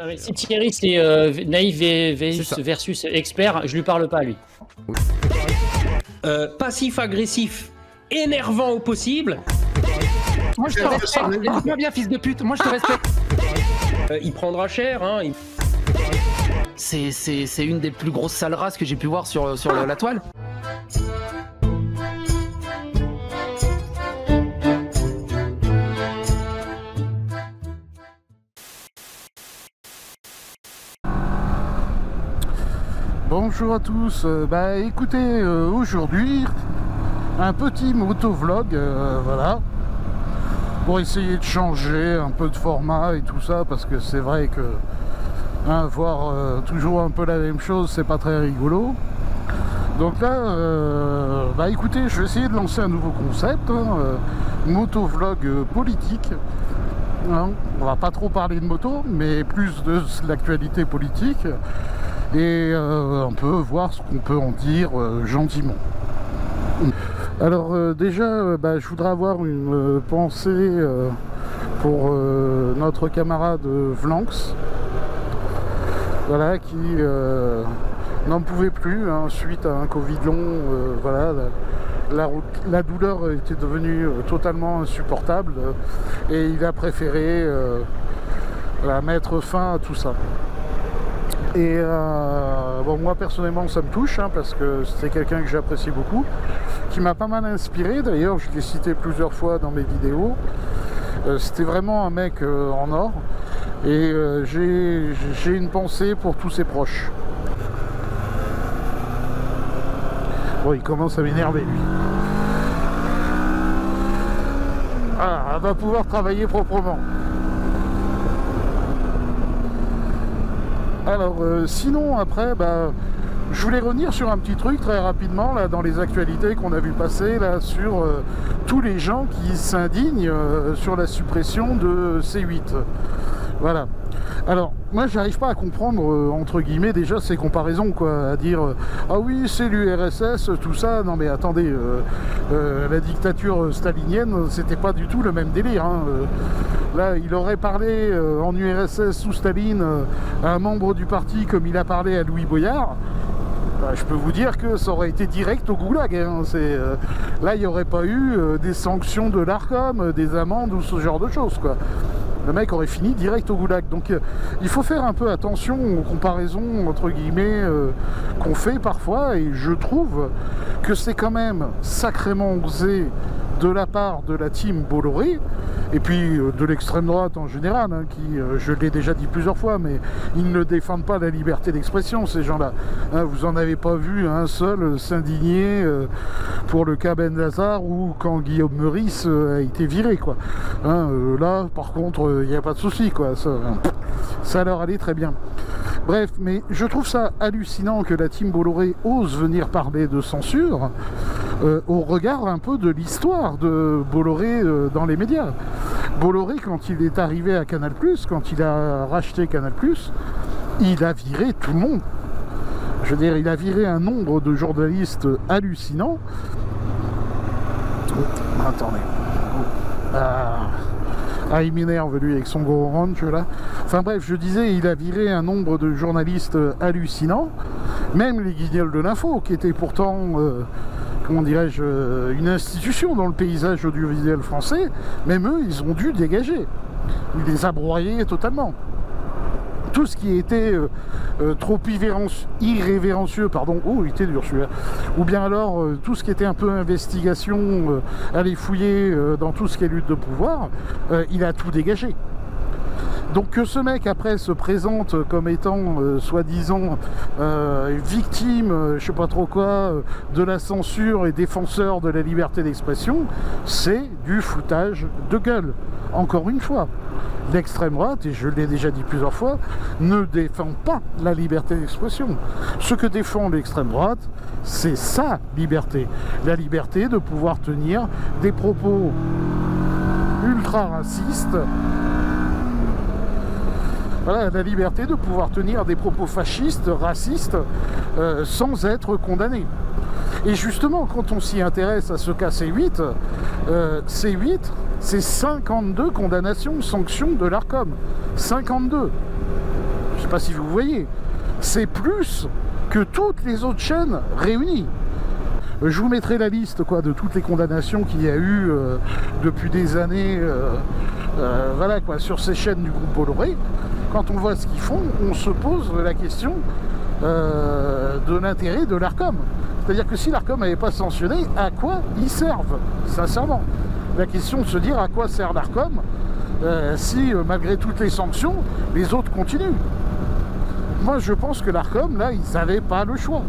Ah ouais, si Thierry c'est naïf versus expert, je lui parle pas lui. Passif-agressif, énervant au possible. Moi je te respecte, écoute-moi bien fils de pute, moi je te respecte. Il prendra cher, hein. C'est une des plus grosses sales races que j'ai pu voir sur la toile. Bonjour à tous, écoutez, aujourd'hui, un petit motovlog, voilà, pour essayer de changer un peu de format et tout ça, parce que c'est vrai que voir toujours un peu la même chose, c'est pas très rigolo. Donc là, écoutez, je vais essayer de lancer un nouveau concept, motovlog politique. Hein, on va pas trop parler de moto, mais plus de l'actualité politique. Et on peut voir ce qu'on peut en dire gentiment. Alors déjà, je voudrais avoir une pensée pour notre camarade Vlanx, voilà, qui n'en pouvait plus, hein, suite à un Covid long. Voilà, la douleur était devenue totalement insupportable et il a préféré mettre fin à tout ça. Et bon, moi personnellement ça me touche, hein, parce que c'est quelqu'un que j'apprécie beaucoup, qui m'a pas mal inspiré. D'ailleurs je l'ai cité plusieurs fois dans mes vidéos. C'était vraiment un mec en or. Et j'ai une pensée pour tous ses proches. Bon, il commence à m'énerver lui. Ah, elle va pouvoir travailler proprement. Alors sinon après, je voulais revenir sur un petit truc très rapidement là, dans les actualités qu'on a vu passer là, sur tous les gens qui s'indignent sur la suppression de C8. Voilà. Alors moi j'arrive pas à comprendre entre guillemets déjà ces comparaisons, quoi, à dire ah oui c'est l'URSS tout ça. Non mais attendez, la dictature stalinienne c'était pas du tout le même délire, hein. Là il aurait parlé en URSS sous Staline à un membre du parti comme il a parlé à Louis Boyard. Je peux vous dire que ça aurait été direct au goulag, hein. Là il n'y aurait pas eu des sanctions de l'Arcom, des amendes ou ce genre de choses, quoi. Le mec aurait fini direct au goulag. Donc il faut faire un peu attention aux comparaisons entre guillemets qu'on fait parfois, et je trouve que c'est quand même sacrément osé de la part de la team Bolloré et puis de l'extrême droite en général, hein, qui, je l'ai déjà dit plusieurs fois, mais ils ne défendent pas la liberté d'expression, ces gens-là. Hein, vous en avez pas vu un seul s'indigner pour le cas Benzazar ou quand Guillaume Meurice a été viré, quoi. Hein, là, par contre, il n'y a pas de souci, quoi. Ça leur allait très bien. Bref, mais je trouve ça hallucinant que la team Bolloré ose venir parler de censure au regard un peu de l'histoire de Bolloré dans les médias. Bolloré, quand il est arrivé à Canal+, quand il a racheté Canal+, il a viré tout le monde. Je veux dire, il a viré un nombre de journalistes hallucinants. Attendez. Il m'énerve lui avec son gros ranch là. Enfin bref, je disais, il a viré un nombre de journalistes hallucinants. Même les Guignols de l'info, qui étaient pourtant, comment dirais-je, une institution dans le paysage audiovisuel français, même eux, ils ont dû dégager. Il les a broyés totalement. Tout ce qui était trop irrévérencieux, pardon, oh il était dur celui-là, ou bien alors tout ce qui était un peu investigation, aller fouiller dans tout ce qui est lutte de pouvoir, il a tout dégagé. Donc que ce mec après se présente comme étant soi-disant victime, je sais pas trop quoi, de la censure et défenseur de la liberté d'expression, c'est du foutage de gueule, encore une fois. L'extrême droite, et je l'ai déjà dit plusieurs fois, ne défend pas la liberté d'expression. Ce que défend l'extrême droite, c'est sa liberté. La liberté de pouvoir tenir des propos ultra racistes. Voilà, la liberté de pouvoir tenir des propos fascistes, racistes, sans être condamné. Et justement, quand on s'y intéresse à ce cas C8, c'est 52 condamnations, sanctions de l'Arcom. 52. Je sais pas si vous voyez. C'est plus que toutes les autres chaînes réunies. Je vous mettrai la liste quoi, de toutes les condamnations qu'il y a eu depuis des années voilà, quoi, sur ces chaînes du groupe Bolloré. Quand on voit ce qu'ils font, on se pose la question de l'intérêt de l'Arcom. C'est-à-dire que si l'Arcom n'avait pas sanctionné, à quoi ils servent, sincèrement? La question de se dire à quoi sert l'Arcom si, malgré toutes les sanctions, les autres continuent. Moi, je pense que l'Arcom, là, ils n'avaient pas le choix.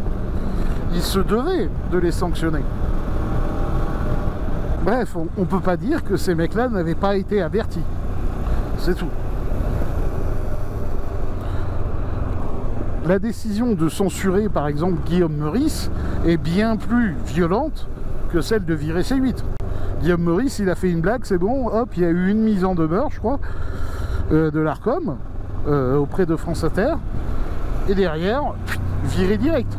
Ils se devaient de les sanctionner. Bref, on ne peut pas dire que ces mecs-là n'avaient pas été avertis. C'est tout. La décision de censurer, par exemple, Guillaume Meurice est bien plus violente que celle de virer C8. Guillaume Meurice, il a fait une blague, c'est bon, hop, il y a eu une mise en demeure, je crois, de l'Arcom, auprès de France Inter, et derrière, viré direct.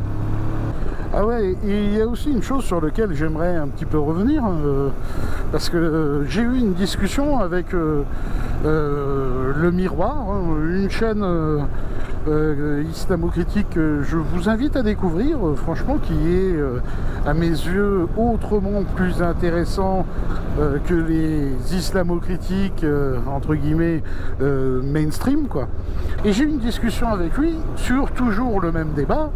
Ah ouais, et il y a aussi une chose sur laquelle j'aimerais un petit peu revenir, parce que j'ai eu une discussion avec Le Miroir, une chaîne islamo-critique que je vous invite à découvrir, franchement, qui est, à mes yeux, autrement plus intéressant que les islamo-critiques, entre guillemets, mainstream, quoi. Et j'ai eu une discussion avec lui sur toujours le même débat.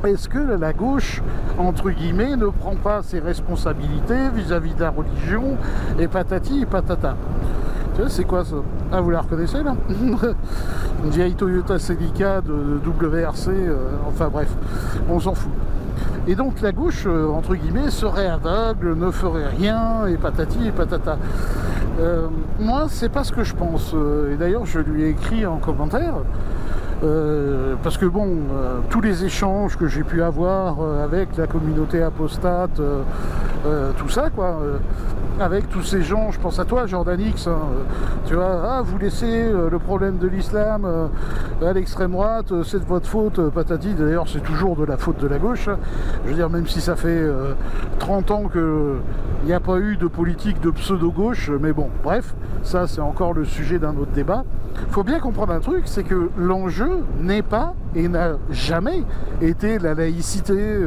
Est-ce que la gauche, entre guillemets, ne prend pas ses responsabilités vis-à-vis de la religion, et patati et patata? Tu vois, c'est quoi ça? Ah, vous la reconnaissez, là? Une vieille Toyota Celica de WRC, enfin bref, on s'en fout. Et donc la gauche, entre guillemets, serait aveugle, ne ferait rien, et patati et patata. Moi, c'est pas ce que je pense. Et d'ailleurs, je lui ai écrit en commentaire, parce que bon, tous les échanges que j'ai pu avoir avec la communauté apostate, tout ça, quoi, avec tous ces gens, je pense à toi, Jordan X, hein, tu vois, ah, vous laissez le problème de l'islam à l'extrême droite, c'est de votre faute, patati. D'ailleurs, c'est toujours de la faute de la gauche, hein. Je veux dire, même si ça fait 30 ans qu'il n'y a pas eu de politique de pseudo-gauche, mais bon, bref, ça c'est encore le sujet d'un autre débat. Il faut bien comprendre un truc, c'est que l'enjeu n'est pas et n'a jamais été la laïcité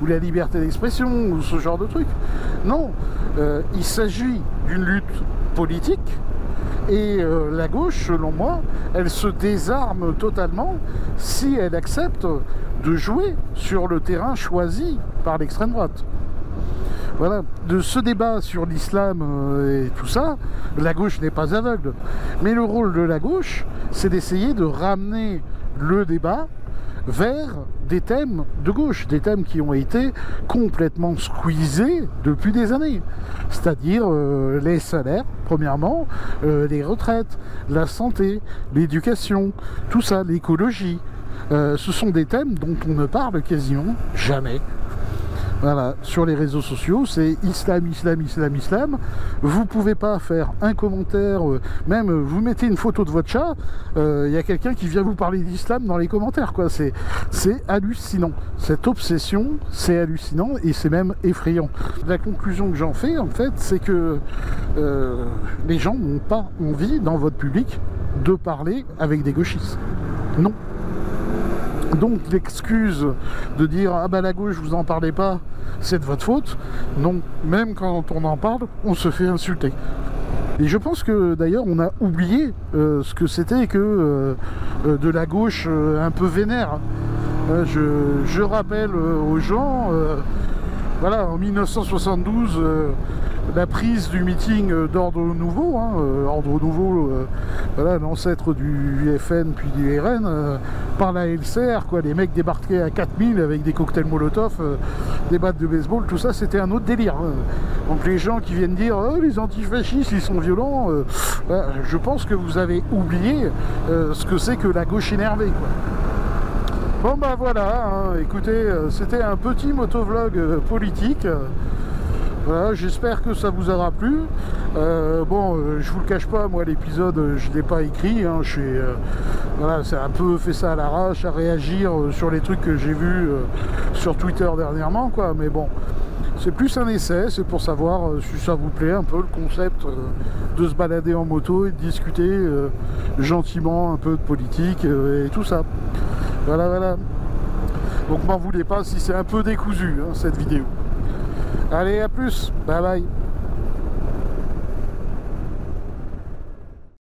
ou la liberté d'expression ou ce genre de truc. Non, il s'agit d'une lutte politique et la gauche, selon moi, elle se désarme totalement si elle accepte de jouer sur le terrain choisi par l'extrême droite. Voilà, de ce débat sur l'islam et tout ça, la gauche n'est pas aveugle. Mais le rôle de la gauche, c'est d'essayer de ramener le débat vers des thèmes de gauche, des thèmes qui ont été complètement squeezés depuis des années. C'est-à-dire les salaires, premièrement, les retraites, la santé, l'éducation, tout ça, l'écologie. Ce sont des thèmes dont on ne parle quasiment jamais. Voilà, sur les réseaux sociaux, c'est islam, islam, islam, islam. Vous pouvez pas faire un commentaire, même vous mettez une photo de votre chat, il y a quelqu'un qui vient vous parler d'islam dans les commentaires, quoi. C'est hallucinant. Cette obsession, c'est hallucinant et c'est même effrayant. La conclusion que j'en fais, en fait, c'est que les gens n'ont pas envie, dans votre public, de parler avec des gauchistes. Non. Donc l'excuse de dire « Ah bah la gauche, vous en parlez pas, c'est de votre faute », non, même quand on en parle, on se fait insulter. Et je pense que d'ailleurs on a oublié ce que c'était que de la gauche un peu vénère. Je rappelle aux gens, voilà, en 1972, la prise du meeting d'Ordre Nouveau, hein, Ordre Nouveau, voilà, l'ancêtre du FN puis du RN, par la LCR, quoi, les mecs débarquaient à 4000 avec des cocktails Molotov, des battes de baseball, tout ça, c'était un autre délire. Donc les gens qui viennent dire oh, les antifascistes ils sont violents, je pense que vous avez oublié ce que c'est que la gauche énervée, quoi. Bon bah voilà, hein, écoutez, c'était un petit motovlog politique. Voilà, j'espère que ça vous aura plu. Bon, je vous le cache pas, moi l'épisode je l'ai pas écrit, hein, voilà, c'est un peu fait ça à l'arrache, à réagir sur les trucs que j'ai vus sur Twitter dernièrement, quoi. Mais bon, C'est plus un essai, c'est pour savoir si ça vous plaît un peu le concept de se balader en moto et de discuter gentiment un peu de politique et tout ça. Voilà, voilà. Donc m'en voulez pas si c'est un peu décousu, hein, cette vidéo. Allez, à plus, bye bye.